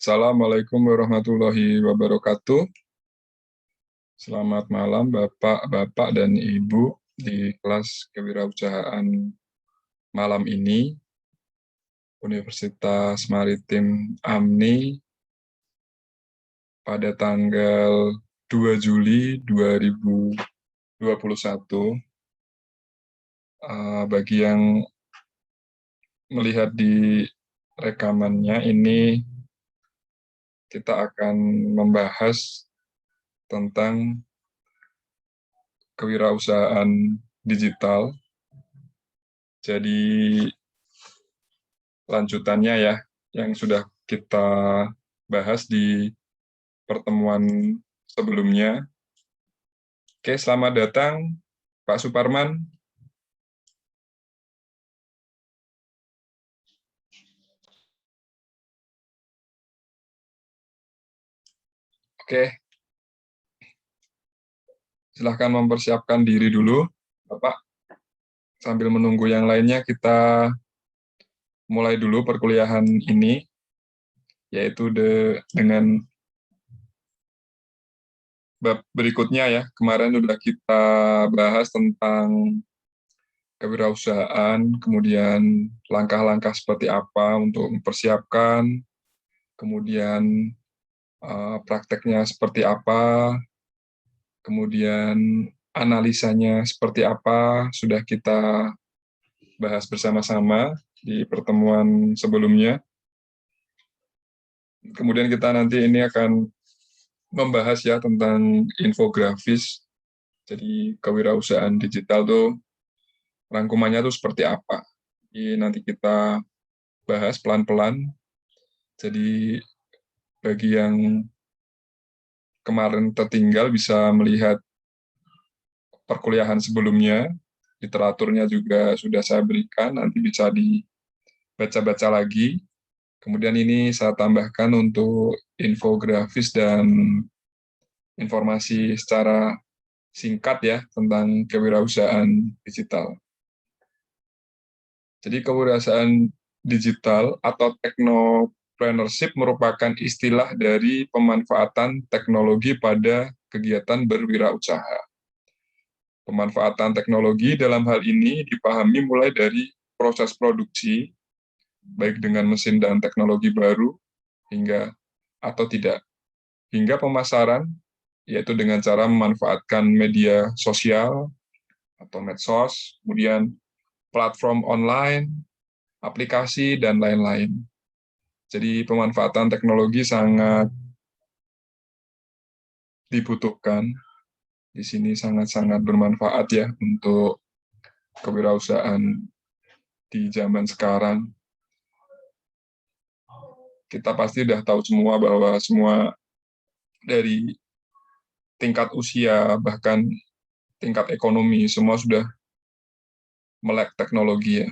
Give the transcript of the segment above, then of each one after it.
Assalamualaikum warahmatullahi wabarakatuh. Selamat malam Bapak dan Ibu di kelas kewirausahaan malam ini, Universitas Maritim Amni pada tanggal 2 Juli 2021. Bagi yang melihat di rekamannya ini, kita akan membahas tentang kewirausahaan digital. Jadi lanjutannya ya, yang sudah kita bahas di pertemuan sebelumnya. Oke, selamat datang Pak Suparman. Oke, silahkan mempersiapkan diri dulu, Bapak. Sambil menunggu yang lainnya, kita mulai dulu perkuliahan ini, yaitu dengan bab berikutnya ya. Kemarin sudah kita bahas tentang kewirausahaan, kemudian langkah-langkah seperti apa untuk mempersiapkan, kemudian prakteknya seperti apa, kemudian analisanya seperti apa, sudah kita bahas bersama-sama di pertemuan sebelumnya. Kemudian kita nanti ini akan membahas ya tentang infografis. Jadi kewirausahaan digital tuh rangkumannya tuh seperti apa. Jadi nanti kita bahas pelan-pelan. Jadi bagi yang kemarin tertinggal bisa melihat perkuliahan sebelumnya, literaturnya juga sudah saya berikan, nanti bisa dibaca-baca lagi. Kemudian ini saya tambahkan untuk infografis dan informasi secara singkat ya tentang kewirausahaan digital. Jadi kewirausahaan digital atau technopreneurship merupakan istilah dari pemanfaatan teknologi pada kegiatan berwirausaha. Pemanfaatan teknologi dalam hal ini dipahami mulai dari proses produksi, baik dengan mesin dan teknologi baru, hingga atau tidak, hingga pemasaran, yaitu dengan cara memanfaatkan media sosial atau medsos, kemudian platform online, aplikasi, dan lain-lain. Jadi pemanfaatan teknologi sangat dibutuhkan. Di sini sangat-sangat bermanfaat ya untuk kewirausahaan di zaman sekarang. Kita pasti sudah tahu semua bahwa semua dari tingkat usia, bahkan tingkat ekonomi, semua sudah melek teknologi ya.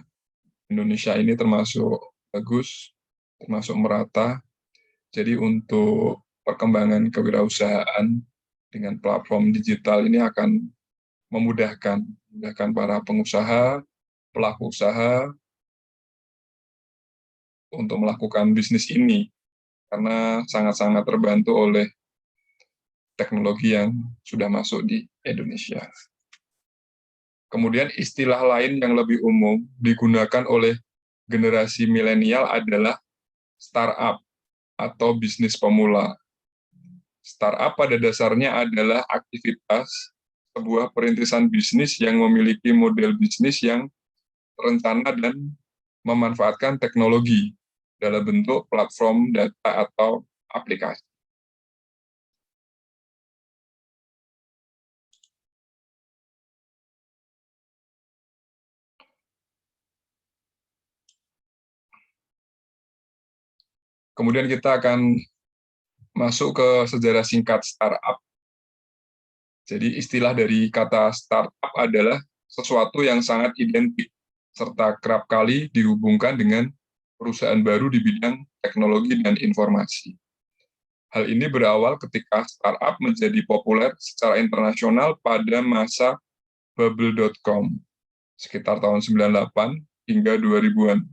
Indonesia ini termasuk bagus, termasuk merata. Jadi untuk perkembangan kewirausahaan dengan platform digital ini akan memudahkan para pengusaha, pelaku usaha untuk melakukan bisnis ini, karena sangat-sangat terbantu oleh teknologi yang sudah masuk di Indonesia. Kemudian istilah lain yang lebih umum digunakan oleh generasi milenial adalah startup atau bisnis pemula. Startup pada dasarnya adalah aktivitas sebuah perintisan bisnis yang memiliki model bisnis yang terencana dan memanfaatkan teknologi dalam bentuk platform data atau aplikasi. Kemudian kita akan masuk ke sejarah singkat startup. Jadi istilah dari kata startup adalah sesuatu yang sangat identik serta kerap kali dihubungkan dengan perusahaan baru di bidang teknologi dan informasi. Hal ini berawal ketika startup menjadi populer secara internasional pada masa bubble.com, sekitar tahun 98 hingga 2000-an.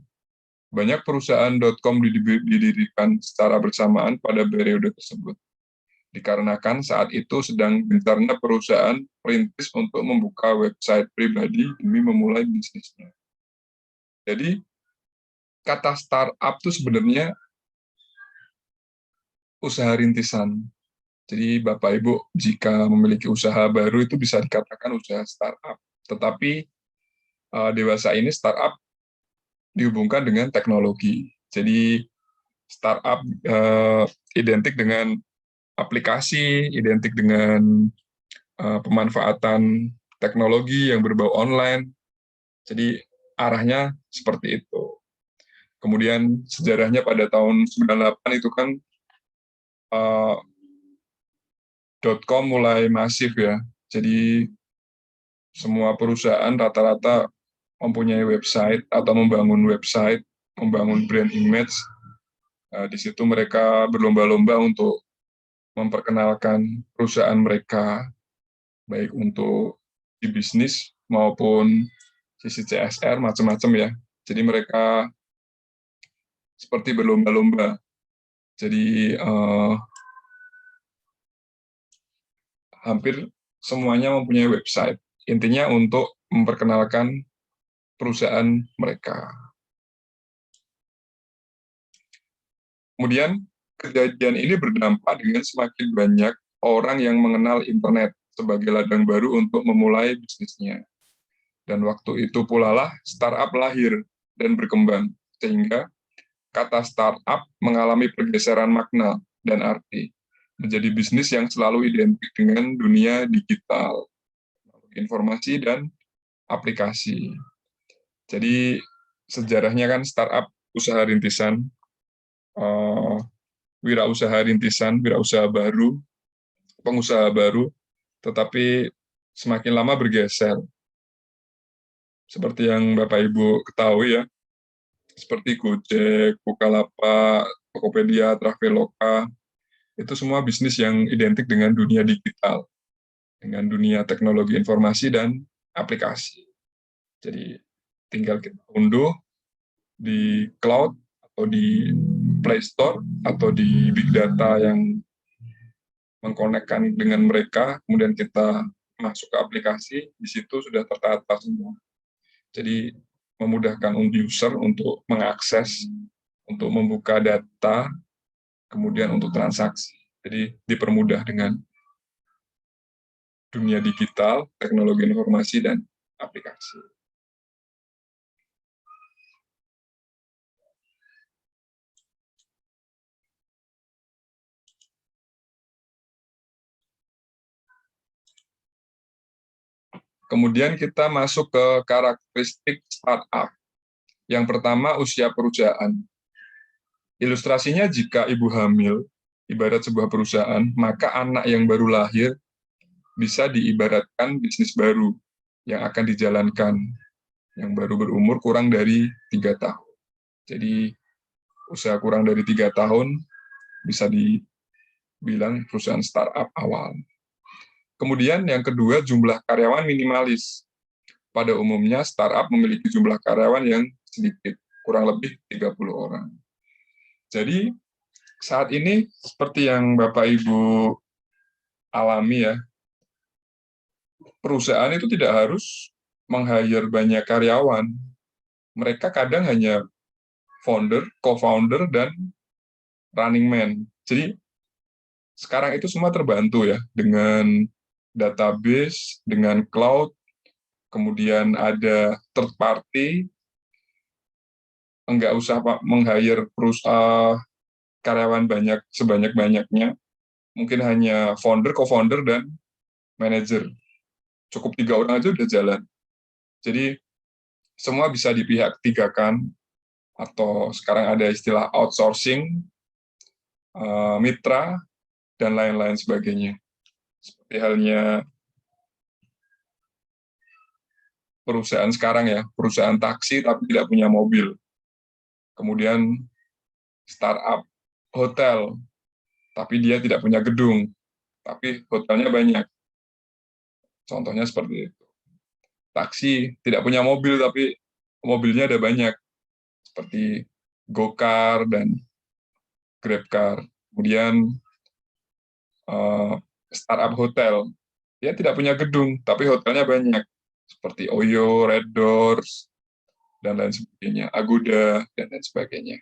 Banyak perusahaan.com didirikan secara bersamaan pada periode tersebut, dikarenakan saat itu sedang gencarnya perusahaan perintis untuk membuka website pribadi demi memulai bisnisnya. Jadi, kata startup itu sebenarnya usaha rintisan. Jadi, Bapak Ibu, jika memiliki usaha baru itu bisa dikatakan usaha startup. Tetapi dewasa ini startup dihubungkan dengan teknologi. Jadi, startup identik dengan aplikasi, identik dengan pemanfaatan teknologi yang berbau online. Jadi arahnya seperti itu. Kemudian sejarahnya pada tahun 98 itu kan .com mulai masif ya. Jadi semua perusahaan rata-rata mempunyai website atau membangun website, membangun brand image. Di situ mereka berlomba-lomba untuk memperkenalkan perusahaan mereka, baik untuk di bisnis maupun sisi CSR, macam-macam ya. Jadi mereka seperti berlomba-lomba. Jadi hampir semuanya mempunyai website. Intinya untuk memperkenalkan perusahaan mereka. Kemudian kejadian ini berdampak dengan semakin banyak orang yang mengenal internet sebagai ladang baru untuk memulai bisnisnya. Dan waktu itu pula lah startup lahir dan berkembang, sehingga kata startup mengalami pergeseran makna dan arti, menjadi bisnis yang selalu identik dengan dunia digital, informasi, dan aplikasi. Jadi sejarahnya kan startup usaha rintisan, wirausaha rintisan, wirausaha baru, pengusaha baru, tetapi semakin lama bergeser. Seperti yang Bapak Ibu ketahui ya, seperti Gojek, Bukalapak, Tokopedia, Traveloka, itu semua bisnis yang identik dengan dunia digital, dengan dunia teknologi informasi dan aplikasi. Jadi tinggal kita unduh di cloud atau di Play Store atau di Big Data yang mengkonekkan dengan mereka, kemudian kita masuk ke aplikasi, di situ sudah tertata semua. Jadi memudahkan user untuk mengakses, untuk membuka data, kemudian untuk transaksi. Jadi dipermudah dengan dunia digital, teknologi informasi, dan aplikasi. Kemudian kita masuk ke karakteristik startup. Yang pertama, usia perusahaan. Ilustrasinya jika ibu hamil, ibarat sebuah perusahaan, maka anak yang baru lahir bisa diibaratkan bisnis baru yang akan dijalankan, yang baru berumur kurang dari 3 tahun. Jadi usia kurang dari 3 tahun bisa dibilang perusahaan startup awal. Kemudian yang kedua, jumlah karyawan minimalis. Pada umumnya startup memiliki jumlah karyawan yang sedikit, kurang lebih 30 orang. Jadi saat ini seperti yang Bapak Ibu alami ya, perusahaan itu tidak harus meng-hire banyak karyawan. Mereka kadang hanya founder, co-founder, dan running man. Jadi sekarang itu semua terbantu ya dengan database, dengan cloud, kemudian ada third party, enggak usah meng-hire karyawan banyak sebanyak-banyaknya, mungkin hanya founder, co-founder, dan manager. Cukup 3 orang aja udah jalan. Jadi semua bisa dipihak tigakan, atau sekarang ada istilah outsourcing, mitra, dan lain-lain sebagainya. Seperti halnya perusahaan sekarang ya, perusahaan taksi tapi tidak punya mobil. Kemudian startup hotel, tapi dia tidak punya gedung, tapi hotelnya banyak. Contohnya seperti itu. Taksi tidak punya mobil, tapi mobilnya ada banyak. Seperti GoCar dan GrabCar. Kemudian startup hotel. Dia tidak punya gedung, tapi hotelnya banyak. Seperti Oyo, Red Doors, dan lain sebagainya. Agoda, dan lain sebagainya.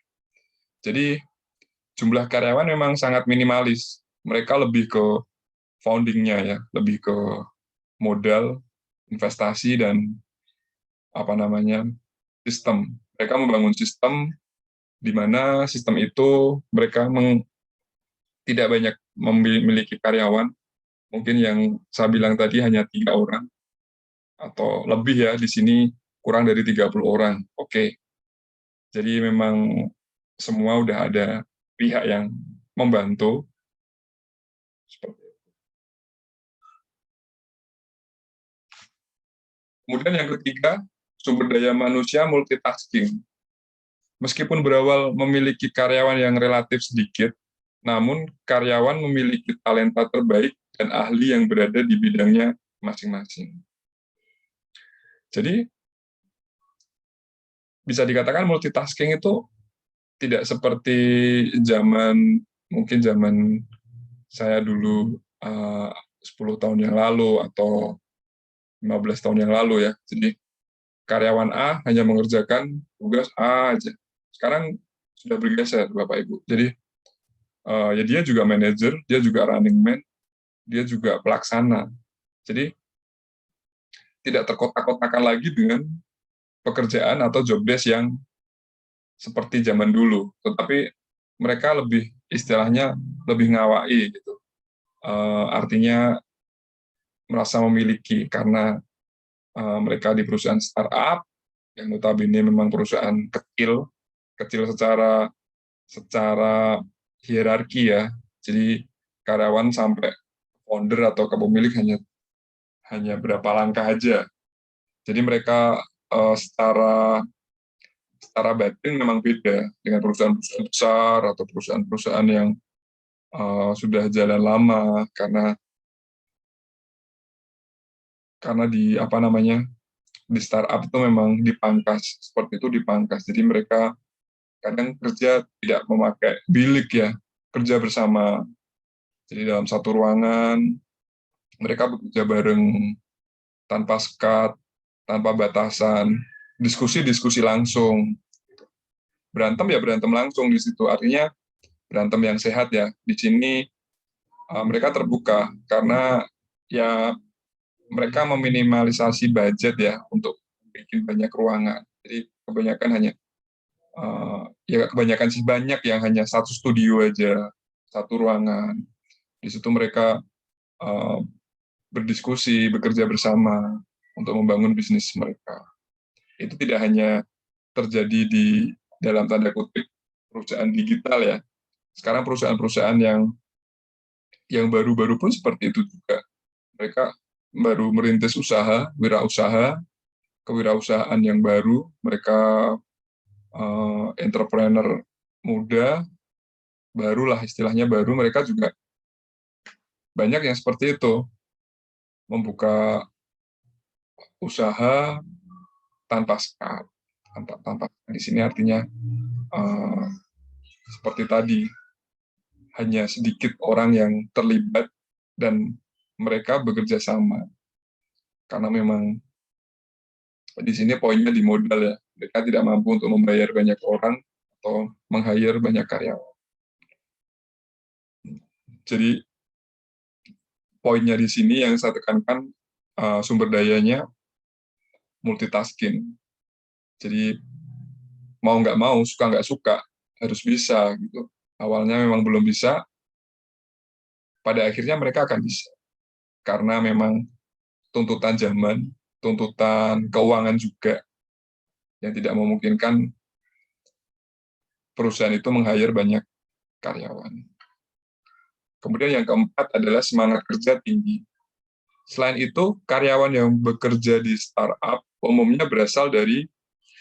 Jadi, jumlah karyawan memang sangat minimalis. Mereka lebih ke founding-nya ya, lebih ke modal, investasi, dan sistem. Mereka membangun sistem di mana sistem itu mereka tidak banyak memiliki karyawan. Mungkin yang saya bilang tadi hanya 3 orang atau lebih ya, di sini kurang dari 30 orang. Oke. Jadi memang semua udah ada pihak yang membantu. Kemudian yang ketiga, sumber daya manusia multitasking. Meskipun berawal memiliki karyawan yang relatif sedikit, namun karyawan memiliki talenta terbaik dan ahli yang berada di bidangnya masing-masing. Jadi, bisa dikatakan multitasking itu tidak seperti mungkin zaman saya dulu 10 tahun yang lalu atau 15 tahun yang lalu ya. Jadi karyawan A hanya mengerjakan tugas A aja. Sekarang sudah bergeser Bapak Ibu. Jadi ya dia juga manajer, dia juga running man, dia juga pelaksana. Jadi tidak terkotak-kotakan lagi dengan pekerjaan atau job desk yang seperti zaman dulu, tetapi mereka lebih istilahnya lebih ngawai gitu. Artinya merasa memiliki karena mereka di perusahaan startup yang notabene memang perusahaan kecil secara hierarki ya. Jadi karyawan sampai founder atau kepemilik hanya berapa langkah aja. Jadi mereka secara batin memang beda dengan perusahaan-perusahaan besar atau perusahaan-perusahaan yang sudah jalan lama karena di startup itu memang dipangkas, seperti itu dipangkas. Jadi mereka kadang kerja tidak memakai bilik ya, kerja bersama. Jadi dalam satu ruangan, mereka bekerja bareng tanpa sekat, tanpa batasan, diskusi langsung. Berantem ya berantem langsung di situ, artinya berantem yang sehat ya. Di sini mereka terbuka karena ya mereka meminimalisasi budget ya untuk bikin banyak ruangan. Jadi kebanyakan sih banyak yang hanya satu studio aja, satu ruangan. Di situ mereka berdiskusi, bekerja bersama untuk membangun bisnis mereka. Itu tidak hanya terjadi di dalam tanda kutip perusahaan digital ya. Sekarang perusahaan-perusahaan yang baru-baru pun seperti itu juga. Mereka baru merintis usaha, kewirausahaan yang baru, mereka entrepreneur muda, barulah istilahnya baru, mereka juga banyak yang seperti itu, membuka usaha tanpa sekat, tanpa di sini artinya seperti tadi, hanya sedikit orang yang terlibat dan mereka bekerja sama. Karena memang di sini poinnya di modal ya. Mereka tidak mampu untuk membayar banyak orang atau meng-hire banyak karyawan. Jadi poinnya di sini yang saya tekankan sumber dayanya multitasking. Jadi mau nggak mau, suka nggak suka, harus bisa gitu. Awalnya memang belum bisa, pada akhirnya mereka akan bisa. Karena memang tuntutan zaman, tuntutan keuangan juga yang tidak memungkinkan perusahaan itu meng-hire banyak karyawan. Kemudian yang keempat adalah semangat kerja tinggi. Selain itu, karyawan yang bekerja di startup umumnya berasal dari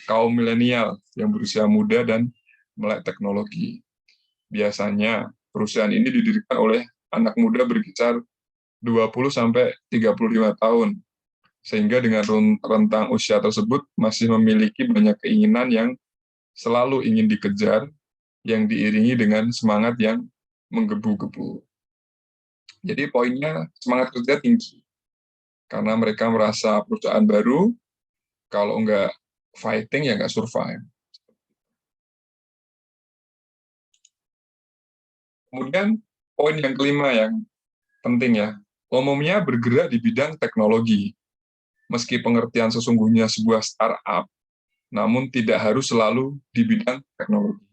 kaum milenial yang berusia muda dan melek teknologi. Biasanya perusahaan ini didirikan oleh anak muda berkisar 20-35 tahun, sehingga dengan rentang usia tersebut masih memiliki banyak keinginan yang selalu ingin dikejar, yang diiringi dengan semangat yang menggebu-gebu. Jadi poinnya semangat kerja tinggi, karena mereka merasa perusahaan baru, kalau nggak fighting ya nggak survive. Kemudian poin yang kelima yang penting ya, umumnya bergerak di bidang teknologi. Meski pengertian sesungguhnya sebuah startup, namun tidak harus selalu di bidang teknologi.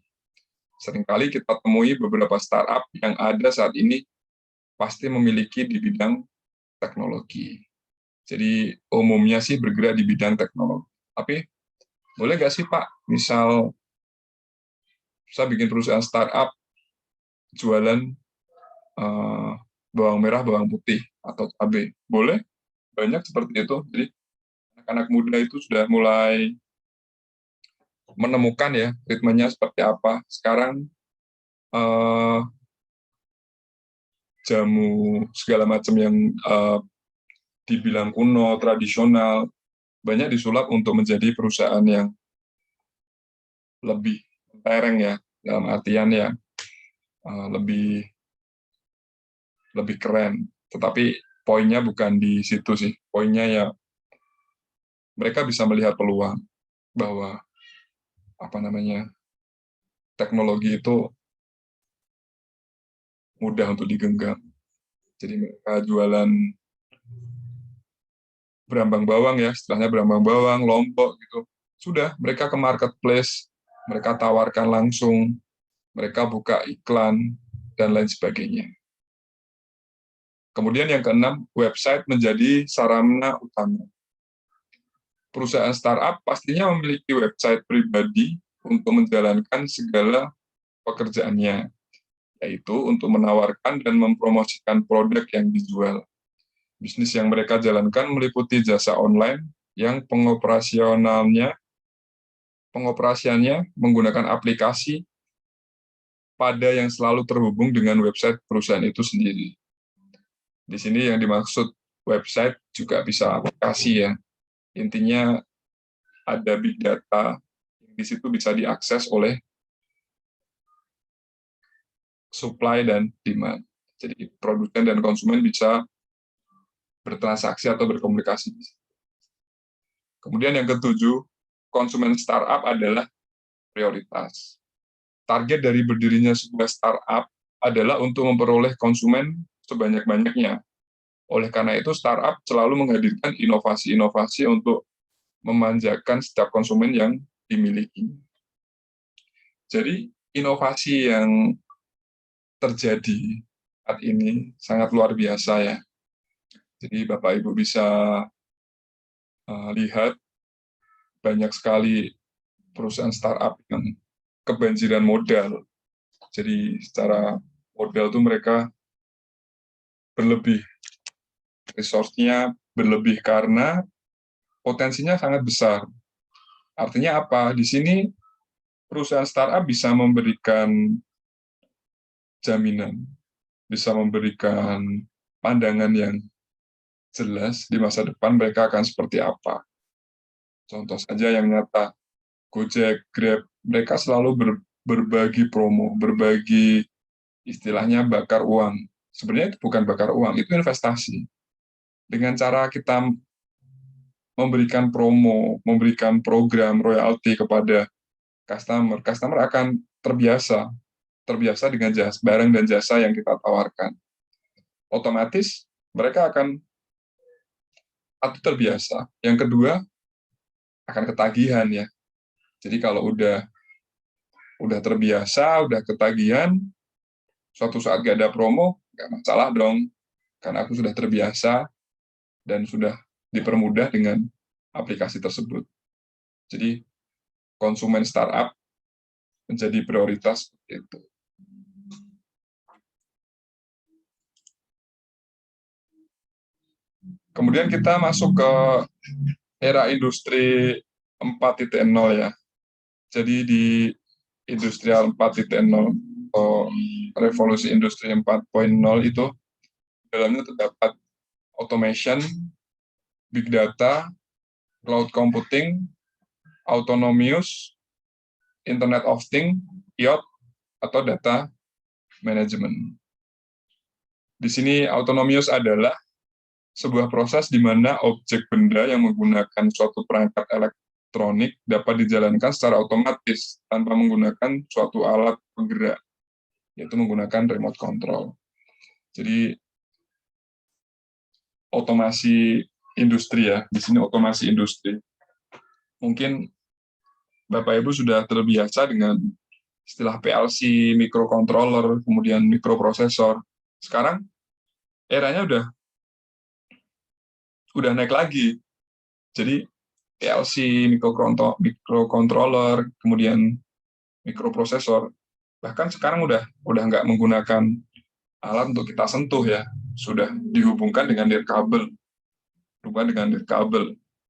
Seringkali kita temui beberapa startup yang ada saat ini pasti memiliki di bidang teknologi. Jadi umumnya sih bergerak di bidang teknologi. Tapi boleh nggak sih Pak, misal saya bikin perusahaan startup jualan bawang merah, bawang putih, atau cabai. Boleh, banyak seperti itu. Jadi anak-anak muda itu sudah mulai menemukan ya ritmenya seperti apa. Sekarang jamu segala macam yang dibilang kuno, tradisional, banyak disulap untuk menjadi perusahaan yang lebih tereng ya, dalam artian ya lebih keren. Tetapi poinnya bukan di situ sih. Poinnya ya mereka bisa melihat peluang bahwa teknologi itu mudah untuk digenggam. Jadi mereka jualan berambang bawang ya, istilahnya berambang bawang, lombok gitu. Sudah, mereka ke marketplace, mereka tawarkan langsung, mereka buka iklan, dan lain sebagainya. Kemudian yang keenam, website menjadi sarana utama. Perusahaan startup pastinya memiliki website pribadi untuk menjalankan segala pekerjaannya, yaitu untuk menawarkan dan mempromosikan produk yang dijual. Bisnis yang mereka jalankan meliputi jasa online yang pengoperasiannya menggunakan aplikasi pada yang selalu terhubung dengan website perusahaan itu sendiri. Di sini yang dimaksud website juga bisa aplikasi ya. Intinya ada big data yang di situ bisa diakses oleh supply dan demand. Jadi produsen dan konsumen bisa bertransaksi atau berkomunikasi. Kemudian yang ketujuh, konsumen startup adalah prioritas. Target dari berdirinya sebuah startup adalah untuk memperoleh konsumen sebanyak-banyaknya. Oleh karena itu, startup selalu menghadirkan inovasi-inovasi untuk memanjakan setiap konsumen yang dimiliki. Jadi, inovasi yang terjadi saat ini sangat luar biasa ya. Jadi, Bapak Ibu bisa lihat banyak sekali perusahaan startup yang kebanjiran modal. Jadi, secara modal itu mereka berlebih, resource-nya berlebih karena potensinya sangat besar. Artinya apa? Di sini perusahaan startup bisa memberikan jaminan, bisa memberikan pandangan yang jelas di masa depan mereka akan seperti apa. Contoh saja yang nyata, Gojek, Grab, mereka selalu berbagi promo, berbagi istilahnya bakar uang. Sebenarnya itu bukan bakar uang, itu investasi. Dengan cara kita memberikan promo, memberikan program royalti kepada customer akan terbiasa dengan barang dan jasa yang kita tawarkan. Otomatis mereka akan terbiasa. Yang kedua, akan ketagihan ya. Jadi kalau udah terbiasa, udah ketagihan, suatu saat gak ada promo, nggak masalah dong, karena aku sudah terbiasa dan sudah dipermudah dengan aplikasi tersebut. Jadi konsumen startup menjadi prioritas itu. Kemudian kita masuk ke era industri 4.0 ya. Jadi di industrial 4.0 atau revolusi industri 4.0 itu dalamnya terdapat automation, big data, cloud computing, autonomous, Internet of Things, IoT, atau data management. Di sini autonomous adalah sebuah proses di mana objek benda yang menggunakan suatu perangkat elektronik dapat dijalankan secara otomatis tanpa menggunakan suatu alat penggerak, yaitu menggunakan remote control. Jadi otomasi industri ya, di sini otomasi industri. Mungkin Bapak Ibu sudah terbiasa dengan istilah PLC, microcontroller, kemudian mikroprosesor. Sekarang eranya udah naik lagi. Jadi PLC, microcontroller, kemudian mikroprosesor, bahkan sekarang udah nggak menggunakan alat untuk kita sentuh ya, sudah dihubungkan dengan nirkabel,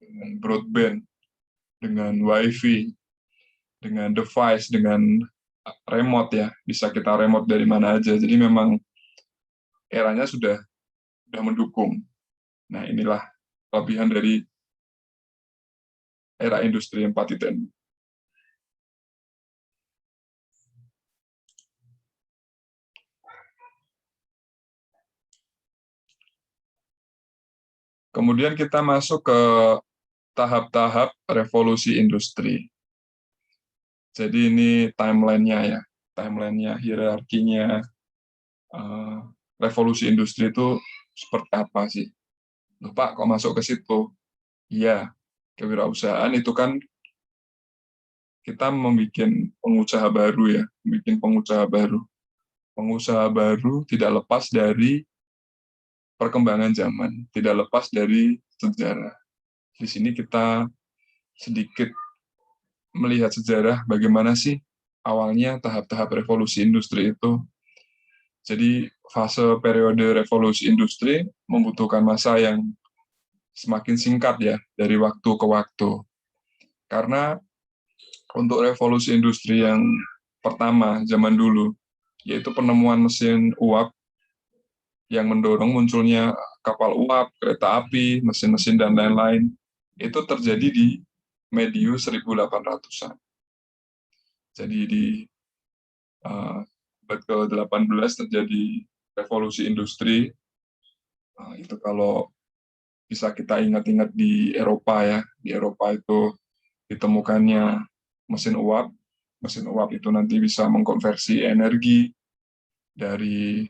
dengan broadband, dengan WiFi, dengan device, dengan remote ya, bisa kita remote dari mana aja. Jadi memang eranya sudah mendukung. Nah, inilah kelebihan dari era industri 4.0. Kemudian kita masuk ke tahap-tahap revolusi industri. Jadi ini timeline-nya ya, hierarkinya, revolusi industri itu seperti apa sih? Loh, Pak, kok masuk ke situ? Iya, kewirausahaan itu kan kita membuat pengusaha baru ya, Pengusaha baru tidak lepas dari perkembangan zaman, tidak lepas dari sejarah. Di sini kita sedikit melihat sejarah bagaimana sih awalnya tahap-tahap revolusi industri itu. Jadi fase periode revolusi industri membutuhkan masa yang semakin singkat ya, dari waktu ke waktu. Karena untuk revolusi industri yang pertama zaman dulu, yaitu penemuan mesin uap yang mendorong munculnya kapal uap, kereta api, mesin-mesin dan lain-lain, itu terjadi di mediu 1800-an. Jadi di abad ke-18 terjadi revolusi industri. Itu kalau bisa kita ingat-ingat di Eropa ya. Di Eropa itu ditemukannya mesin uap. Mesin uap itu nanti bisa mengkonversi energi dari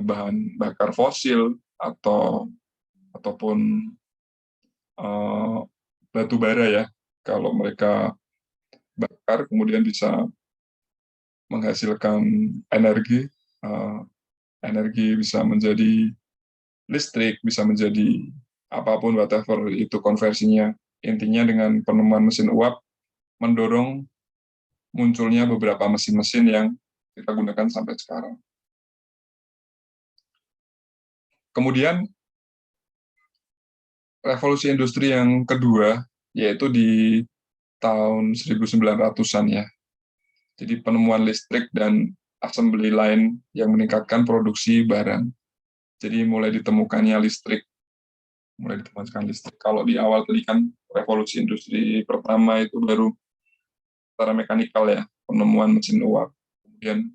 bahan bakar fosil ataupun batu bara ya. Kalau mereka bakar kemudian bisa menghasilkan energi, energi bisa menjadi listrik, bisa menjadi apapun, whatever itu konversinya. Intinya dengan penemuan mesin uap mendorong munculnya beberapa mesin-mesin yang kita gunakan sampai sekarang. Kemudian revolusi industri yang kedua yaitu di tahun 1900-an ya. Jadi penemuan listrik dan assembly line yang meningkatkan produksi barang. Jadi mulai ditemukannya listrik. Kalau di awal tadi kan revolusi industri pertama itu baru secara mekanikal ya, penemuan mesin uap. Kemudian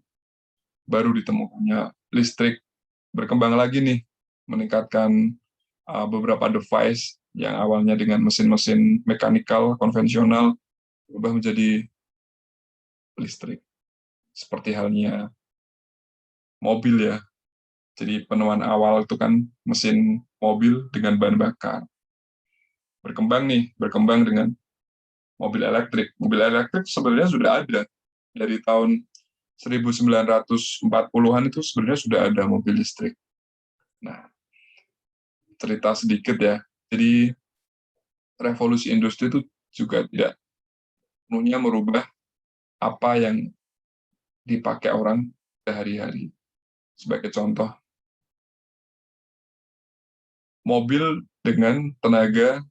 baru ditemukannya listrik. Berkembang lagi nih, meningkatkan beberapa device yang awalnya dengan mesin-mesin mekanikal konvensional berubah menjadi listrik. Seperti halnya mobil ya. Jadi penemuan awal itu kan mesin mobil dengan bahan bakar. Berkembang dengan mobil elektrik. Mobil elektrik sebenarnya sudah ada. Dari tahun 1940-an itu sebenarnya sudah ada mobil listrik. Nah, cerita sedikit ya. Jadi revolusi industri itu juga tidak sepenuhnya merubah apa yang dipakai orang sehari-hari. Sebagai contoh, mobil dengan tenaga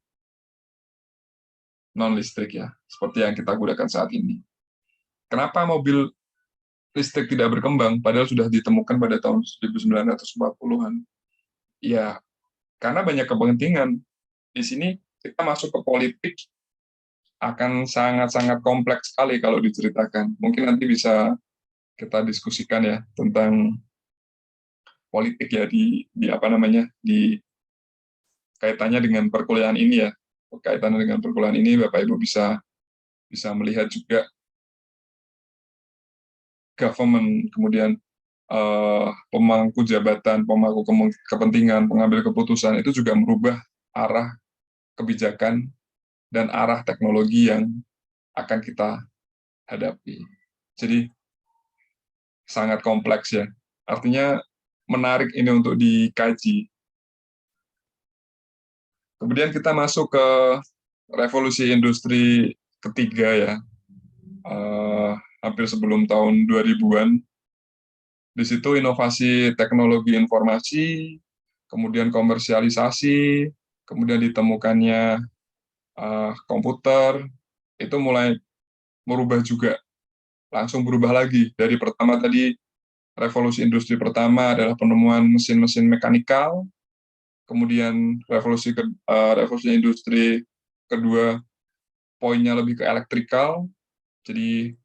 non-listrik ya, seperti yang kita gunakan saat ini. Kenapa mobil listrik tidak berkembang, padahal sudah ditemukan pada tahun 1940-an? Ya, karena banyak kepentingan. Di sini kita masuk ke politik akan sangat-sangat kompleks sekali kalau diceritakan. Mungkin nanti bisa kita diskusikan ya tentang politik ya di apa namanya di kaitannya dengan perkuliahan ini ya. Kaitannya dengan perkuliahan ini Bapak Ibu bisa bisa melihat juga government, kemudian pemangku jabatan, pemangku kepentingan, pengambil keputusan itu juga merubah arah kebijakan dan arah teknologi yang akan kita hadapi. Jadi sangat kompleks ya. Artinya menarik ini untuk dikaji. Kemudian kita masuk ke revolusi industri ketiga ya, hampir sebelum tahun 2000-an. Di situ inovasi teknologi informasi, kemudian komersialisasi, kemudian ditemukannya komputer, itu mulai merubah juga, langsung berubah lagi. Dari pertama tadi, revolusi industri pertama adalah penemuan mesin-mesin mekanikal, kemudian revolusi industri kedua poinnya lebih ke elektrikal, jadi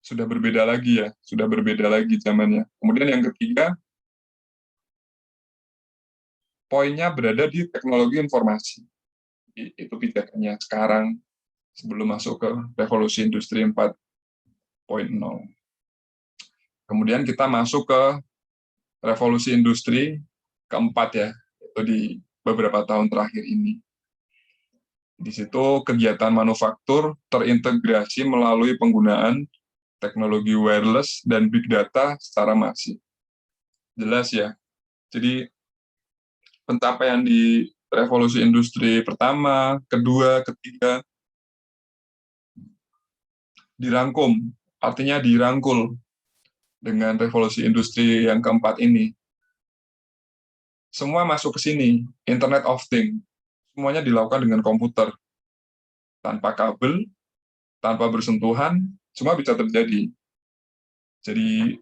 sudah berbeda lagi ya, sudah berbeda lagi zamannya. Kemudian yang ketiga, poinnya berada di teknologi informasi. Itu pijakannya sekarang sebelum masuk ke revolusi industri 4.0. Kemudian kita masuk ke revolusi industri keempat ya, itu di beberapa tahun terakhir ini. Di situ kegiatan manufaktur terintegrasi melalui penggunaan teknologi wireless dan big data secara masif. Jelas ya. Jadi pencapaian di revolusi industri pertama, kedua, ketiga dirangkum, artinya dirangkul dengan revolusi industri yang keempat ini. Semua masuk ke sini, Internet of Things. Semuanya dilakukan dengan komputer. Tanpa kabel, tanpa bersentuhan, semua bisa terjadi. Jadi,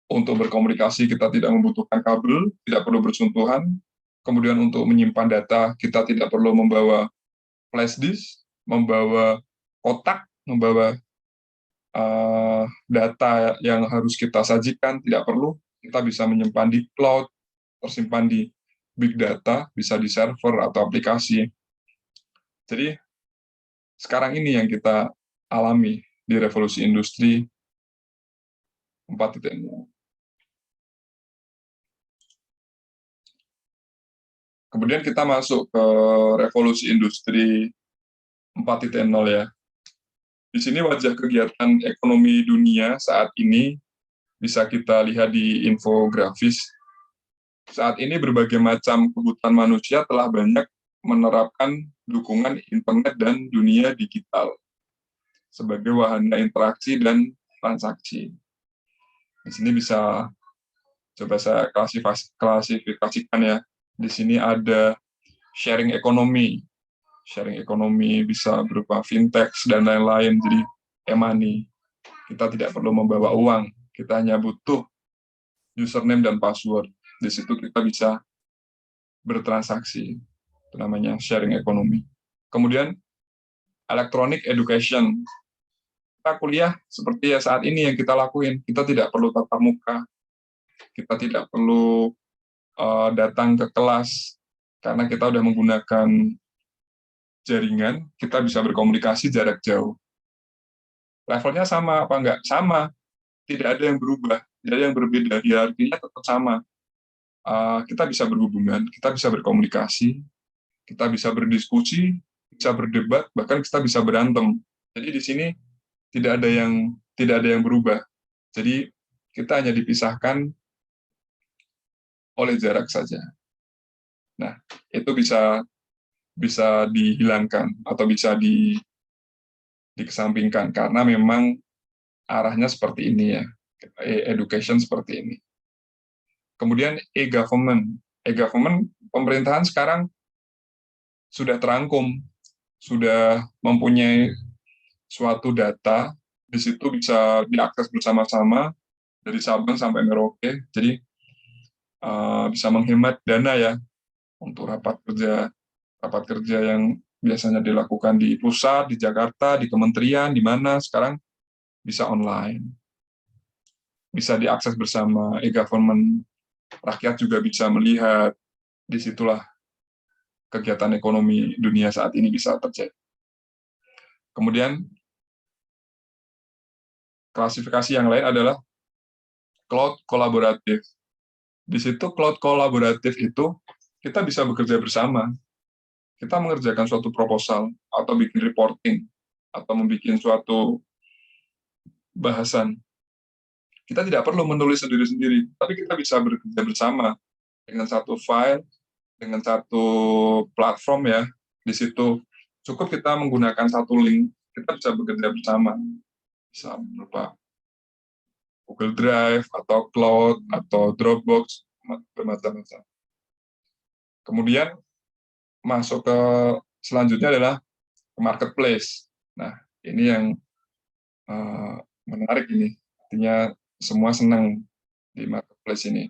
untuk berkomunikasi kita tidak membutuhkan kabel, tidak perlu bersentuhan. Kemudian untuk menyimpan data, kita tidak perlu membawa flash disk, membawa kotak, membawa data yang harus kita sajikan, tidak perlu. Kita bisa menyimpan di cloud, tersimpan di big data, bisa di server atau aplikasi. Jadi sekarang ini yang kita alami di revolusi industri 4.0. Kemudian kita masuk ke revolusi industri 4.0 ya. Di sini wajah kegiatan ekonomi dunia saat ini bisa kita lihat di infografis. Saat ini berbagai macam kebutuhan manusia telah banyak menerapkan dukungan internet dan dunia digital sebagai wahana interaksi dan transaksi. Di sini bisa coba saya klasifikasikan ya. Di sini ada sharing ekonomi. Sharing ekonomi bisa berupa fintech dan lain-lain. Jadi e-money. Kita tidak perlu membawa uang. Kita hanya butuh username dan password. Di situ kita bisa bertransaksi. Itu namanya sharing ekonomi. Kemudian electronic education. Kita kuliah seperti ya saat ini yang kita lakuin. Kita tidak perlu tatap muka. Kita tidak perlu datang ke kelas karena kita sudah menggunakan jaringan, kita bisa berkomunikasi jarak jauh. Levelnya sama apa enggak? Sama. Tidak ada yang berubah, tidak ada yang berbeda. Hierarkinya tetap sama. Kita bisa berhubungan, kita bisa berkomunikasi, kita bisa berdiskusi, bisa berdebat, bahkan kita bisa berantem. Jadi di sini tidak ada yang berubah. Jadi kita hanya dipisahkan oleh jarak saja. Nah, itu bisa dihilangkan atau bisa dikesampingkan karena memang arahnya seperti ini ya, education seperti ini. Kemudian e-government. E-government, pemerintahan sekarang sudah terangkum, sudah mempunyai suatu data, di situ bisa diakses bersama-sama dari Sabang sampai Merauke, jadi bisa menghemat dana ya untuk rapat kerja yang biasanya dilakukan di pusat, di Jakarta, di kementerian, di mana sekarang bisa online. Bisa diakses bersama e-government, rakyat juga bisa melihat, disitulah kegiatan ekonomi dunia saat ini bisa terjadi. Kemudian, klasifikasi yang lain adalah cloud kolaboratif. Di situ cloud kolaboratif itu kita bisa bekerja bersama. Kita mengerjakan suatu proposal atau bikin reporting atau membuat suatu bahasan. Kita tidak perlu menulis sendiri-sendiri, tapi kita bisa bekerja bersama dengan satu file, dengan satu platform ya. Di situ cukup kita menggunakan satu link, kita bisa bekerja bersama. Bisa berupa Google Drive atau Cloud atau Dropbox, bermacam-macam. Kemudian masuk ke selanjutnya adalah ke marketplace. Nah, ini yang menarik ini. Artinya semua senang di marketplace ini.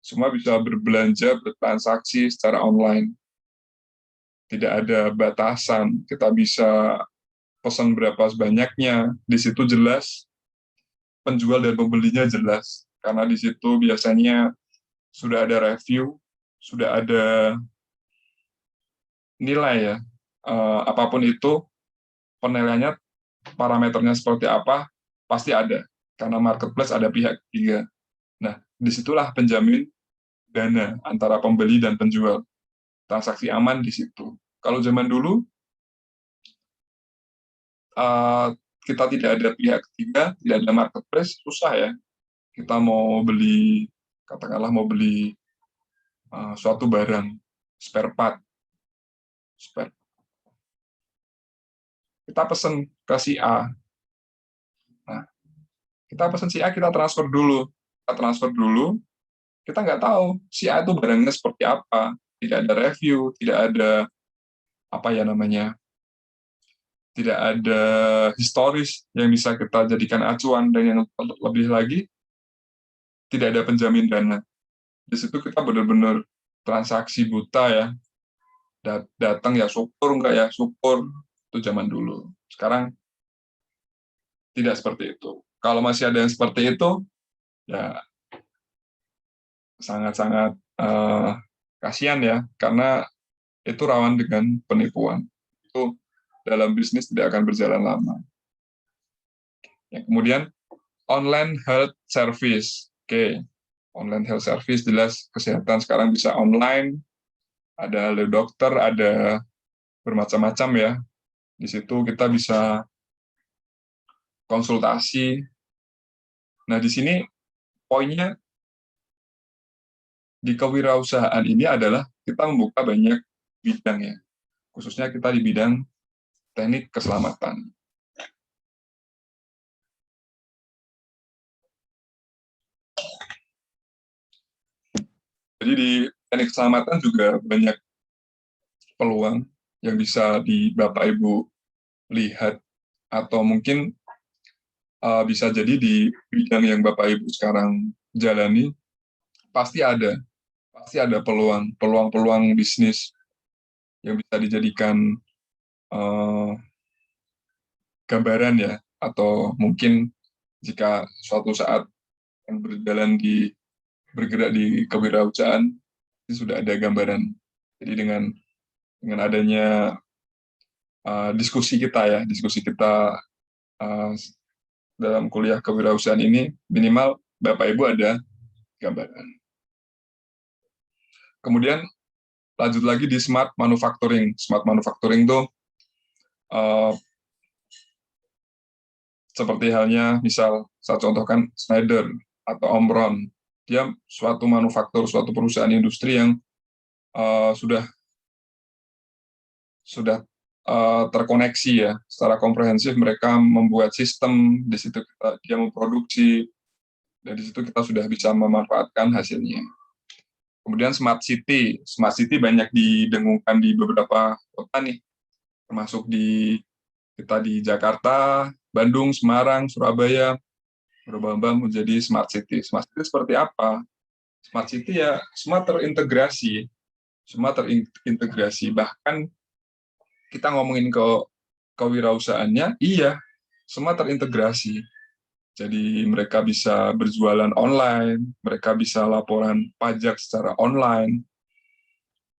Semua bisa berbelanja, bertransaksi secara online. Tidak ada batasan. Kita bisa pesan berapa sebanyaknya. Di situ jelas penjual dan pembelinya jelas. Karena di situ biasanya sudah ada review, sudah ada nilai ya. Apapun itu, penilaiannya, parameternya seperti apa, pasti ada. Karena marketplace ada pihak ketiga. Nah, disitulah penjamin dana antara pembeli dan penjual. Transaksi aman di situ. Kalau zaman dulu, kita tidak ada pihak ketiga, tidak ada marketplace, susah ya. Kita mau beli, katakanlah mau beli suatu barang, spare part. Kita pesen ke si A. Nah, kita pesen si A, kita transfer dulu. Kita nggak tahu si A itu barangnya seperti apa. Tidak ada review, tidak ada apa ya namanya, tidak ada historis yang bisa kita jadikan acuan, dan yang lebih lagi, tidak ada penjamin dana. Di situ kita benar-benar transaksi buta ya, datang ya syukur, enggak ya syukur, itu zaman dulu. Sekarang tidak seperti itu. Kalau masih ada yang seperti itu, ya sangat-sangat kasihan ya, karena itu rawan dengan penipuan. Itu dalam bisnis tidak akan berjalan lama. Ya, kemudian online health service. Oke, online health service jelas kesehatan sekarang bisa online, ada dokter, ada bermacam-macam ya. Di situ kita bisa konsultasi. Nah, di sini poinnya di kewirausahaan ini adalah kita membuka banyak bidang ya. Khususnya kita di bidang teknik keselamatan. Jadi di teknik keselamatan juga banyak peluang yang bisa di Bapak Ibu lihat, atau mungkin bisa jadi di bidang yang Bapak Ibu sekarang jalani, pasti ada peluang bisnis yang bisa dijadikan gambaran ya, atau mungkin jika suatu saat bergerak di kewirausahaan, ini sudah ada gambaran. Jadi dengan adanya diskusi kita dalam kuliah kewirausahaan ini, minimal Bapak Ibu ada gambaran. Kemudian lanjut lagi di smart manufacturing. Smart manufacturing itu seperti halnya misal saya contohkan Schneider atau Omron. Dia suatu manufaktur, suatu perusahaan industri yang sudah terkoneksi ya secara komprehensif. Mereka membuat sistem, di situ dia memproduksi, dan di situ kita sudah bisa memanfaatkan hasilnya. Kemudian smart city banyak didengungkan di beberapa kota nih, termasuk kita di Jakarta, Bandung, Semarang, Surabaya, berubah-ubah menjadi smart city. Smart city seperti apa? Smart city ya semua terintegrasi, bahkan kita ngomongin kewirausahaannya, iya, semua terintegrasi. Jadi mereka bisa berjualan online, mereka bisa laporan pajak secara online,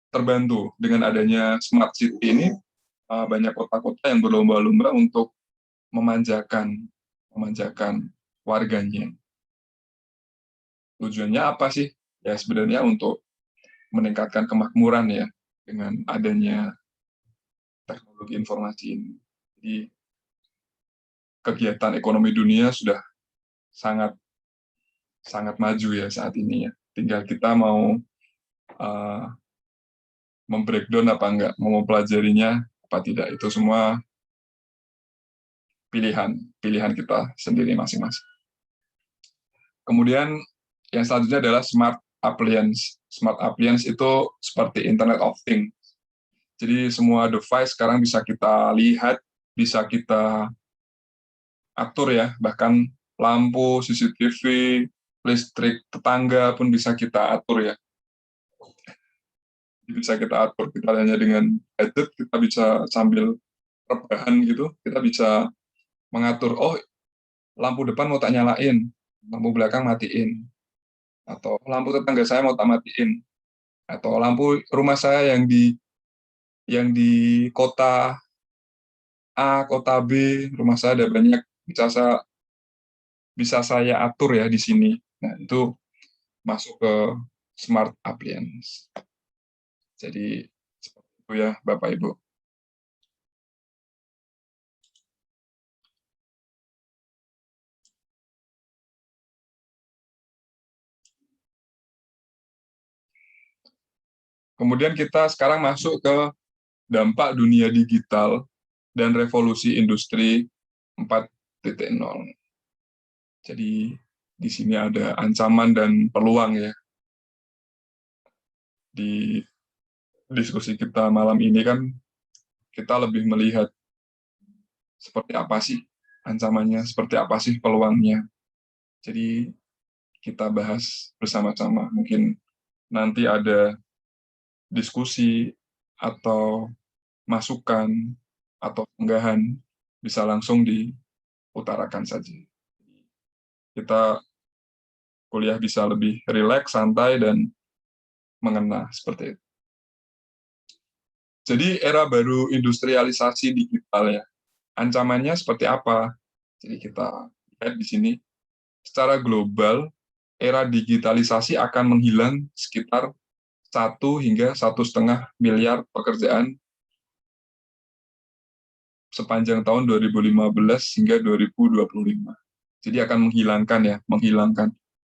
terbantu dengan adanya smart city ini. Banyak kota-kota yang berlomba-lomba untuk memanjakan warganya. Tujuannya apa sih? Ya sebenarnya untuk meningkatkan kemakmuran ya dengan adanya teknologi informasi ini. Jadi kegiatan ekonomi dunia sudah sangat sangat maju ya saat ini ya. Tinggal kita mau membreakdown apa enggak, mau mempelajarinya apa tidak, itu semua pilihan kita sendiri masing-masing. Kemudian yang selanjutnya adalah smart appliance. Smart appliance itu seperti Internet of Things. Jadi semua device sekarang bisa kita lihat, bisa kita atur ya, bahkan lampu, CCTV, listrik tetangga pun bisa kita atur ya. Bisa kita atur, kita hanya dengan gadget, kita bisa sambil rebahan gitu, kita bisa mengatur, oh lampu depan mau tak nyalain, lampu belakang matiin, atau lampu tetangga saya mau tak matiin, atau lampu rumah saya yang di kota A, kota B, rumah saya ada banyak, bisa saya atur ya di sini. Nah, itu masuk ke smart appliance. Jadi seperti itu ya Bapak Ibu. Kemudian kita sekarang masuk ke dampak dunia digital dan revolusi industri 4.0. Jadi di sini ada ancaman dan peluang ya. Di diskusi kita malam ini kan kita lebih melihat seperti apa sih ancamannya, seperti apa sih peluangnya. Jadi kita bahas bersama-sama. Mungkin nanti ada diskusi atau masukan atau unggahan bisa langsung diutarakan saja. Kita kuliah bisa lebih rileks, santai, dan mengena seperti itu. Jadi era baru industrialisasi digital ya. Ancamannya seperti apa? Jadi kita lihat di sini, secara global, era digitalisasi akan menghilang sekitar 1 hingga 1,5 miliar pekerjaan sepanjang tahun 2015 hingga 2025. Jadi akan menghilangkan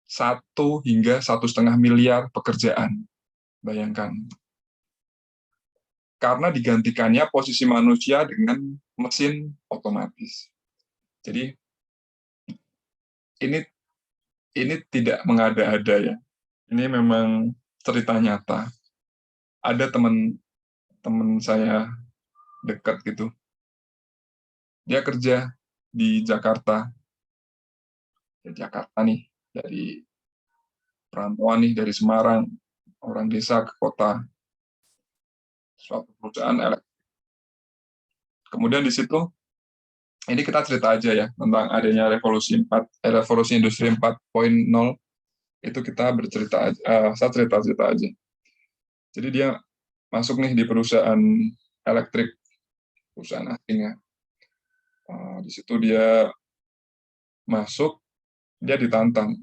1 hingga 1,5 miliar pekerjaan. Bayangkan. Karena digantikannya posisi manusia dengan mesin otomatis. Jadi ini tidak mengada-ada ya. Ini memang cerita nyata. Ada teman saya dekat gitu. Dia kerja di Jakarta. Di Jakarta nih, dari perantauan nih, dari Semarang, orang desa ke kota, suatu perusahaan elektrik. Kemudian di situ, ini kita cerita aja ya, tentang adanya revolusi industri 4.0, itu kita bercerita aja, saya cerita-cerita aja. Jadi dia masuk nih di perusahaan elektrik, perusahaan asing ya. Di situ dia masuk, dia ditantang.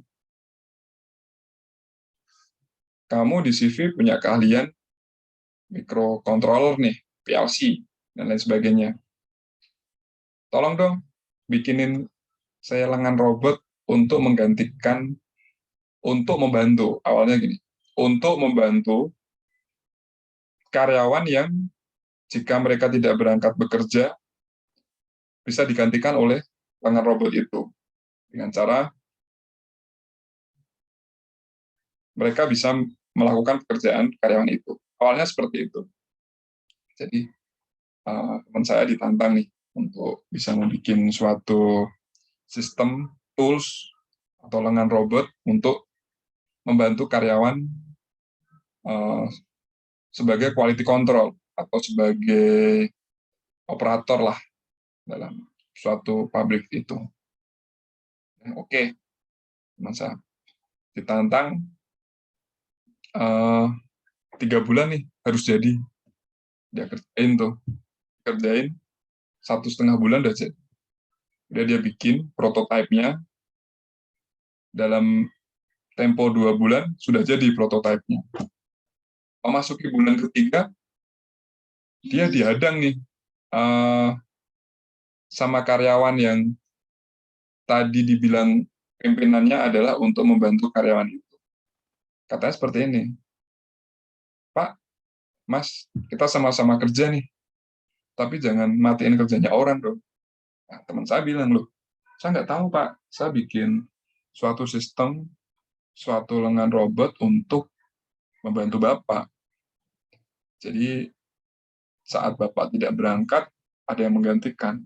Kamu di CV punya keahlian microcontroller nih, PLC, dan lain sebagainya. Tolong dong, bikinin saya lengan robot untuk membantu, awalnya gini, untuk membantu karyawan yang jika mereka tidak berangkat bekerja, bisa digantikan oleh lengan robot itu. Dengan cara mereka bisa melakukan pekerjaan karyawan itu. Awalnya seperti itu. Jadi teman saya ditantang nih untuk bisa membuat suatu sistem tools atau lengan robot untuk membantu karyawan sebagai quality control atau sebagai operator lah dalam suatu pabrik itu. Oke, masa ditantang 3 bulan nih harus jadi. Dia kerjain 1,5 bulan udah jadi. Udah dia bikin prototipenya, dalam tempo 2 bulan sudah jadi prototipenya. Memasuki bulan ketiga, dia dihadang nih sama karyawan yang tadi dibilang pimpinannya adalah untuk membantu karyawan itu. Katanya seperti ini, Pak, Mas, kita sama-sama kerja nih, tapi jangan matiin kerjanya orang dong. Nah, teman saya bilang, loh, saya nggak tahu Pak, saya bikin suatu sistem, suatu lengan robot untuk membantu Bapak. Jadi saat Bapak tidak berangkat, ada yang menggantikan.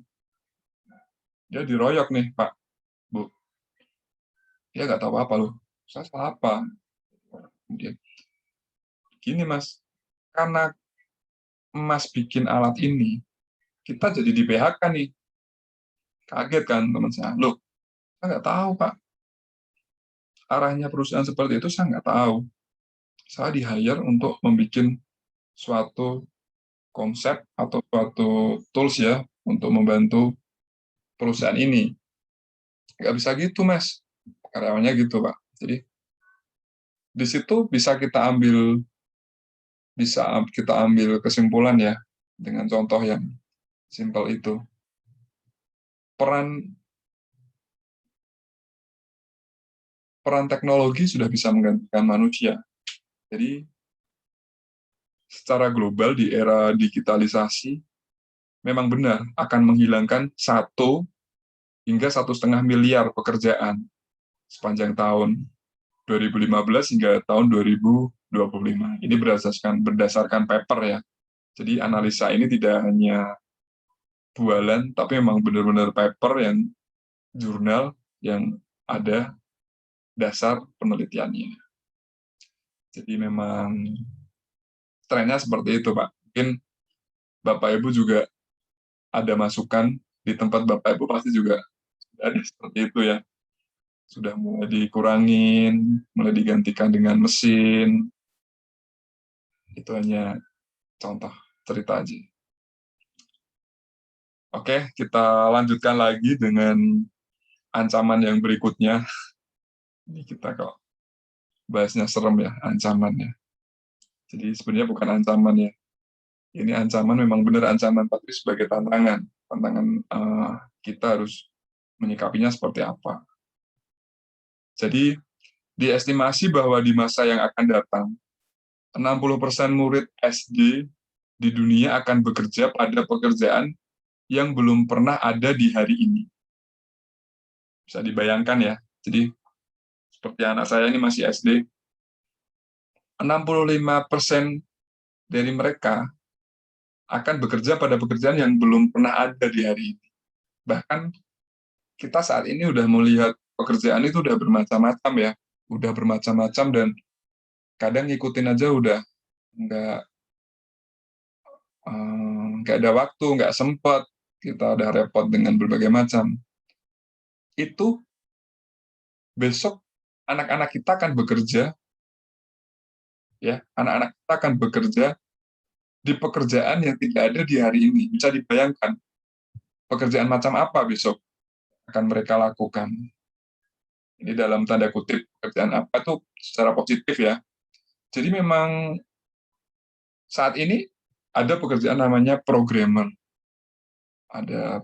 Dia diroyok nih, Pak, Bu. Dia nggak tahu apa loh. Saya salah apa? Kemudian, gini Mas, karena Mas bikin alat ini, kita jadi di PHK nih. Kaget kan teman saya. Loh, saya nggak tahu Pak. Arahnya perusahaan seperti itu saya nggak tahu. Saya di-hire untuk membuat suatu konsep atau suatu tools ya untuk membantu perusahaan ini. Nggak bisa gitu, Mas. Karyawannya gitu, Pak. Jadi, di situ bisa kita ambil kesimpulan ya, dengan contoh yang simpel itu. Peran teknologi sudah bisa menggantikan manusia. Jadi, secara global di era digitalisasi, memang benar akan menghilangkan 1 hingga 1,5 miliar pekerjaan sepanjang tahun 2015 hingga tahun 2025. Ini berdasarkan paper ya. Jadi analisa ini tidak hanya bualan, tapi memang benar-benar paper yang jurnal yang ada dasar penelitiannya. Jadi memang trennya seperti itu, Pak. Mungkin Bapak Ibu juga ada masukan di tempat Bapak Ibu pasti juga ada seperti itu ya. Sudah mulai dikurangin, mulai digantikan dengan mesin. Itu hanya contoh cerita aja. Oke, kita lanjutkan lagi dengan ancaman yang berikutnya. Ini kita kok bahasnya serem ya, ancamannya. Jadi sebenarnya bukan ancaman ya. Ini ancaman memang benar ancaman, tapi sebagai tantangan. Tantangan kita harus menyikapinya seperti apa. Jadi diestimasi bahwa di masa yang akan datang, 60% murid SD di dunia akan bekerja pada pekerjaan yang belum pernah ada di hari ini. Bisa dibayangkan ya. Jadi seperti anak saya ini masih SD, 65% dari mereka akan bekerja pada pekerjaan yang belum pernah ada di hari ini. Bahkan kita saat ini udah melihat pekerjaan itu udah bermacam-macam ya, udah bermacam-macam dan kadang ngikutin aja udah nggak ada waktu, nggak sempat, kita udah repot dengan berbagai macam. Itu besok anak-anak kita akan bekerja, ya, anak-anak kita akan bekerja di pekerjaan yang tidak ada di hari ini. Bisa dibayangkan pekerjaan macam apa besok akan mereka lakukan. Ini dalam tanda kutip pekerjaan apa tuh secara positif ya. Jadi memang saat ini ada pekerjaan namanya programmer. Ada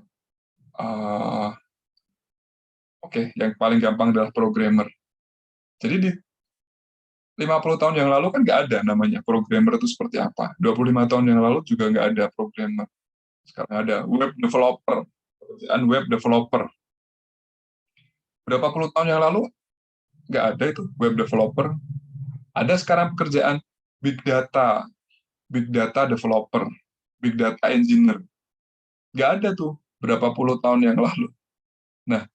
yang paling gampang adalah programmer. Jadi di 50 tahun yang lalu kan nggak ada namanya programmer itu seperti apa. 25 tahun yang lalu juga nggak ada programmer. Sekarang ada web developer, pekerjaan web developer. Berapa puluh tahun yang lalu nggak ada itu web developer. Ada sekarang pekerjaan big data developer, big data engineer. Nggak ada tuh berapa puluh tahun yang lalu. Nah,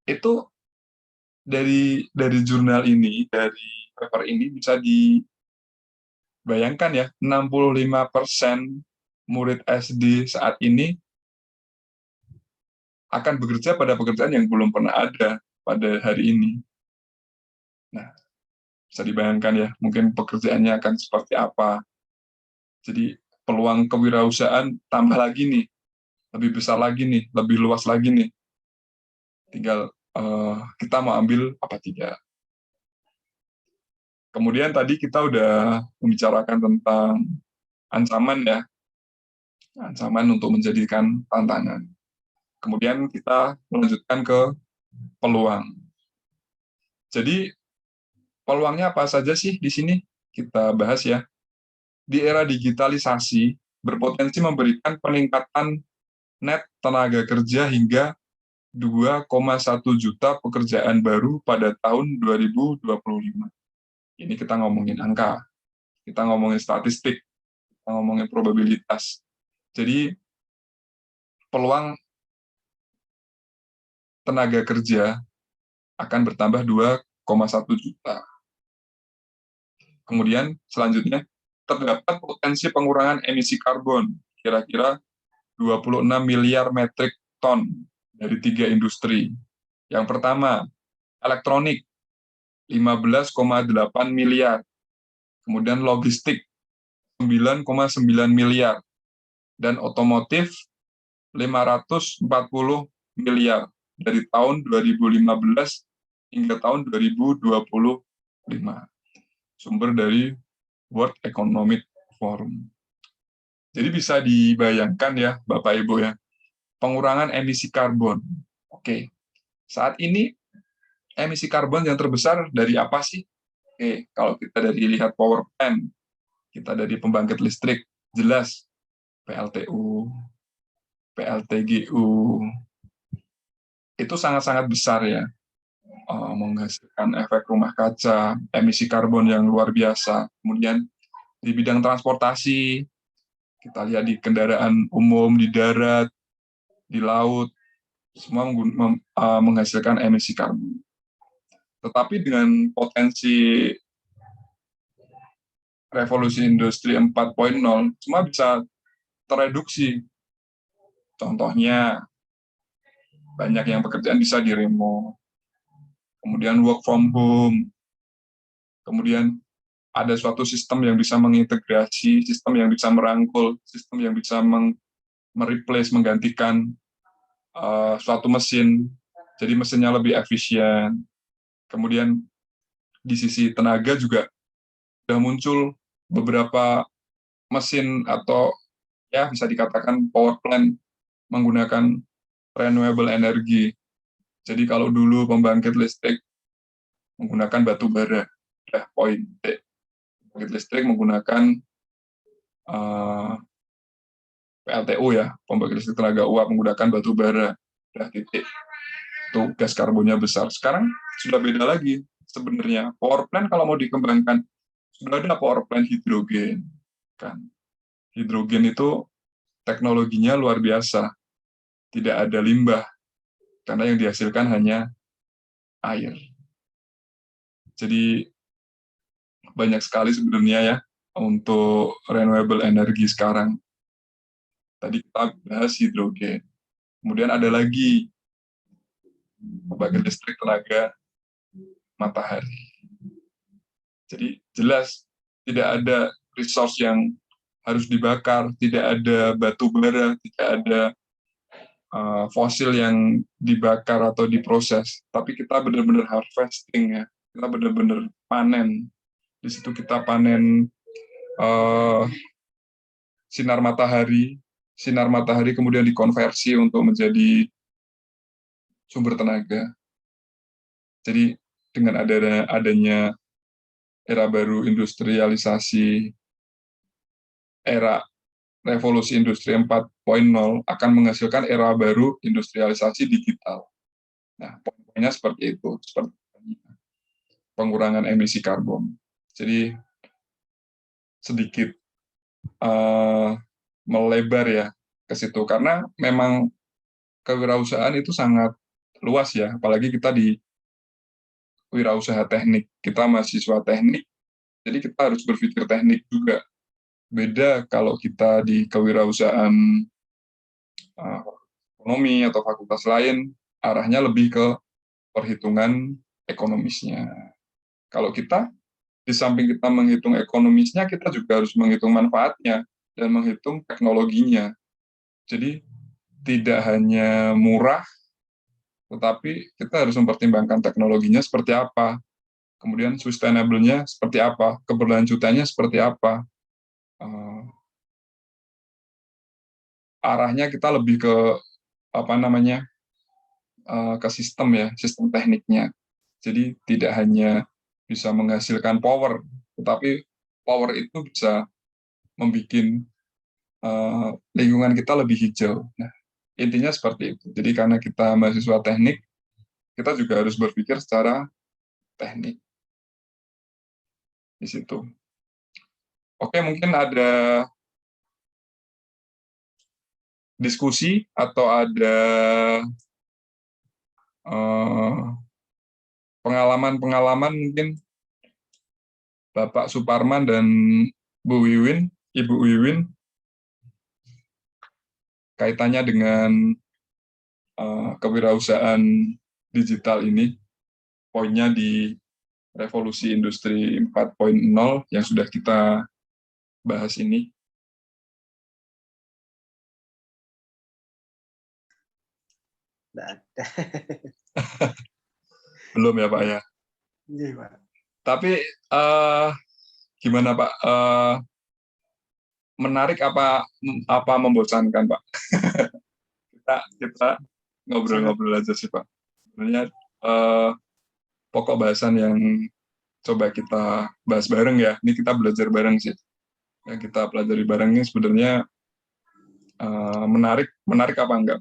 itu dari jurnal ini, dari paper ini bisa dibayangkan ya, 65% murid SD saat ini akan bekerja pada pekerjaan yang belum pernah ada pada hari ini. Nah, bisa dibayangkan ya, mungkin pekerjaannya akan seperti apa. Jadi peluang kewirausahaan tambah lagi nih, lebih besar lagi nih, lebih luas lagi nih. Tinggal kita mau ambil apa tidak. Kemudian tadi kita udah membicarakan tentang ancaman ya, ancaman untuk menjadikan tantangan. Kemudian kita melanjutkan ke peluang. Jadi peluangnya apa saja sih di sini? Kita bahas ya. Di era digitalisasi, berpotensi memberikan peningkatan net tenaga kerja hingga 2,1 juta pekerjaan baru pada tahun 2025. Ini kita ngomongin angka, kita ngomongin statistik, kita ngomongin probabilitas. Jadi peluang tenaga kerja akan bertambah 2,1 juta. Kemudian selanjutnya, terdapat potensi pengurangan emisi karbon, kira-kira 26 miliar metrik ton dari 3 industri. Yang pertama, elektronik, 15,8 miliar. Kemudian logistik, 9,9 miliar. Dan otomotif, 540 miliar dari tahun 2015 hingga tahun 2025. Sumber dari World Economic Forum. Jadi bisa dibayangkan ya, Bapak Ibu ya, pengurangan emisi karbon. Oke, saat ini emisi karbon yang terbesar dari apa sih? Oke, kalau kita dari lihat power plant, kita dari pembangkit listrik, jelas PLTU, PLTGU, itu sangat-sangat besar ya, menghasilkan efek rumah kaca, emisi karbon yang luar biasa. Kemudian di bidang transportasi, kita lihat di kendaraan umum, di darat, di laut, semua menghasilkan emisi karbon. Tetapi dengan potensi revolusi industri 4.0, semua bisa tereduksi. Contohnya, banyak yang pekerjaan bisa di remote, kemudian work from home, kemudian ada suatu sistem yang bisa mengintegrasi, sistem yang bisa merangkul, sistem yang bisa mereplace, menggantikan suatu mesin, jadi mesinnya lebih efisien. Kemudian di sisi tenaga juga sudah muncul beberapa mesin atau ya bisa dikatakan power plant menggunakan renewable energy. Jadi kalau dulu pembangkit listrik menggunakan batu bara, poin D. Pembangkit listrik menggunakan PLTU ya, pembangkit listrik tenaga uap menggunakan batu bara, titik. Itu gas karbonnya besar. Sekarang sudah beda lagi sebenarnya. Power plant kalau mau dikembangkan, sudah ada power plant hidrogen. Kan. Hidrogen itu teknologinya luar biasa. Tidak ada limbah, karena yang dihasilkan hanya air. Jadi banyak sekali sebenarnya ya untuk renewable energy sekarang. Tadi kita bahas hidrogen. Kemudian ada lagi pembangkit listrik tenaga matahari. Jadi jelas tidak ada resource yang harus dibakar, tidak ada batu bara, tidak ada fosil yang dibakar atau diproses, tapi kita benar-benar harvesting ya, kita benar-benar panen. Di situ kita panen sinar matahari kemudian dikonversi untuk menjadi sumber tenaga. Jadi dengan adanya era baru industrialisasi, era revolusi industri 4.0 akan menghasilkan era baru industrialisasi digital. Nah, poinnya seperti itu, seperti pengurangan emisi karbon. Jadi sedikit melebar ya ke situ, karena memang kewirausahaan itu sangat luas ya, apalagi kita di wirausaha teknik, kita mahasiswa teknik, jadi kita harus berpikir teknik juga. Beda kalau kita di kewirausahaan ekonomi atau fakultas lain, arahnya lebih ke perhitungan ekonomisnya. Kalau kita, di samping kita menghitung ekonomisnya, kita juga harus menghitung manfaatnya dan menghitung teknologinya. Jadi tidak hanya murah, tetapi kita harus mempertimbangkan teknologinya seperti apa, kemudian sustainable-nya seperti apa, keberlanjutannya seperti apa. Arahnya kita lebih ke ke sistem ya, sistem tekniknya. Jadi tidak hanya bisa menghasilkan power, tetapi power itu bisa membuat lingkungan kita lebih hijau. Nah, intinya seperti itu. Jadi karena kita mahasiswa teknik, kita juga harus berpikir secara teknik di situ. Oke, mungkin ada diskusi atau ada pengalaman-pengalaman mungkin Bapak Suparman dan Bu Wiwin, Ibu Wiwin, kaitannya dengan kewirausahaan digital ini, poinnya di revolusi industri 4.0 yang sudah kita bahas ini. Belum ya Pak ya? Iya Pak. Tapi gimana Pak? Menarik apa membosankan Pak? kita ngobrol-ngobrol aja sih Pak. Sebenarnya pokok bahasan yang coba kita bahas bareng ya. Ini kita belajar bareng sih. Yang kita pelajari bareng ini sebenarnya menarik apa enggak?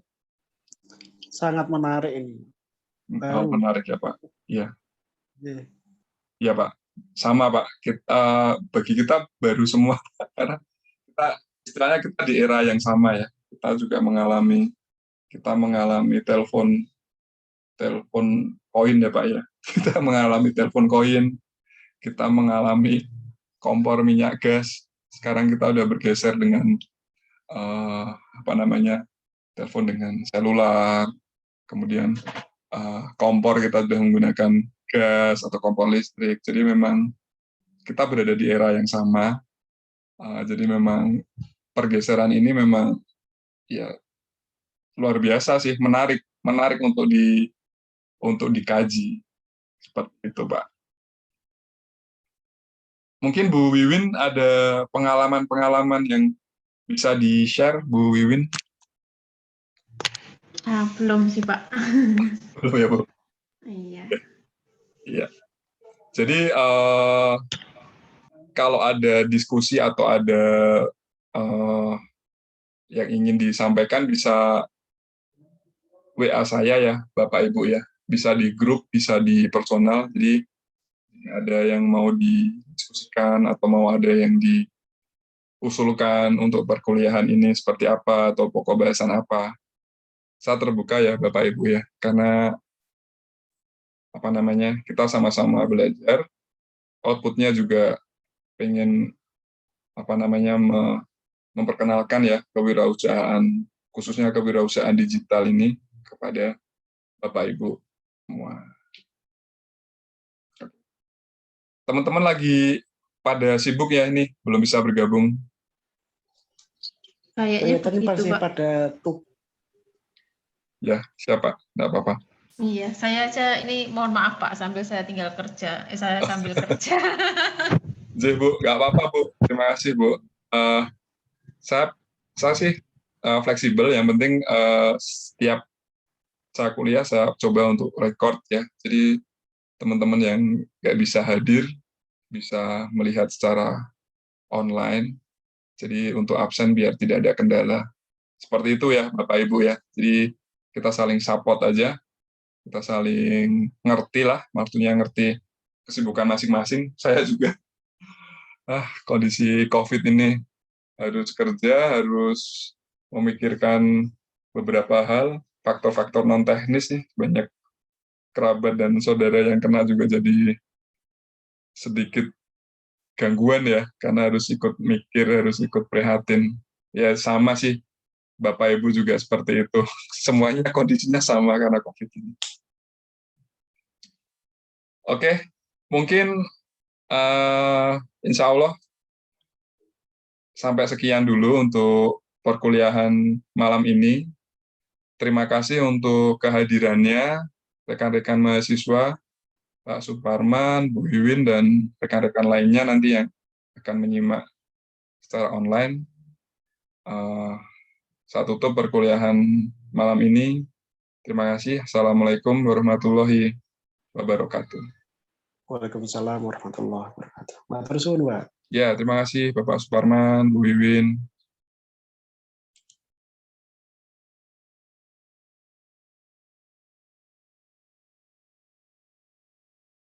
Sangat menarik ini. Menarik ya Pak. Iya. Yeah. Iya Pak. Sama Pak. Bagi kita baru semua karena istilahnya kita di era yang sama ya. Kita juga mengalami telepon koin ya Pak ya. Kita mengalami telepon koin, kita mengalami kompor minyak gas. Sekarang kita udah bergeser dengan telepon dengan selular, kemudian kompor kita sudah menggunakan gas atau kompor listrik. Jadi memang kita berada di era yang sama. Jadi memang pergeseran ini memang ya luar biasa sih, menarik untuk dikaji seperti itu, Pak. Mungkin Bu Wiwin ada pengalaman-pengalaman yang bisa di-share, Bu Wiwin? Belum sih, Pak. Belum ya, Bu? Iya. Iya. Jadi kalau ada diskusi atau ada yang ingin disampaikan bisa WA saya ya, Bapak Ibu ya. Bisa di grup, bisa di personal. Jadi ada yang mau didiskusikan atau mau ada yang diusulkan untuk perkuliahan ini seperti apa atau pokok bahasan apa. Saya terbuka ya Bapak Ibu ya, karena kita sama-sama belajar, outputnya juga pengen memperkenalkan ya kewirausahaan, khususnya kewirausahaan digital ini kepada Bapak Ibu semua. Teman-teman lagi pada sibuk ya ini, belum bisa bergabung. Kayaknya tadi begitu, Pak. Pada Ya, siapa? Nggak apa-apa. Iya, saya aja ini mohon maaf Pak, sambil saya tinggal kerja. Saya sambil kerja. Jadi Bu, nggak apa-apa Bu. Terima kasih Bu. Saya sih fleksibel. Yang penting setiap saya kuliah saya coba untuk record ya. Jadi teman-teman yang nggak bisa hadir bisa melihat secara online. Jadi untuk absen biar tidak ada kendala. Seperti itu ya Bapak Ibu ya. Jadi kita saling support aja. Kita saling ngerti lah, maksudnya ngerti kesibukan masing-masing. Saya juga kondisi COVID ini harus kerja, harus memikirkan beberapa hal, faktor-faktor non-teknis nih, banyak kerabat dan saudara yang kena juga jadi sedikit gangguan ya, karena harus ikut mikir, harus ikut prihatin. Ya sama sih, Bapak Ibu juga seperti itu. Semuanya kondisinya sama karena COVID ini. Oke, mungkin insya Allah sampai sekian dulu untuk perkuliahan malam ini. Terima kasih untuk kehadirannya, rekan-rekan mahasiswa, Pak Suparman, Bu Wiwin, dan rekan-rekan lainnya nanti yang akan menyimak secara online. Saya tutup perkuliahan malam ini. Terima kasih. Assalamualaikum warahmatullahi wabarakatuh. Waalaikumsalam warahmatullahi wabarakatuh. Matur suwun, Pak. Ya, terima kasih Bapak Suparman, Bu Wiwin.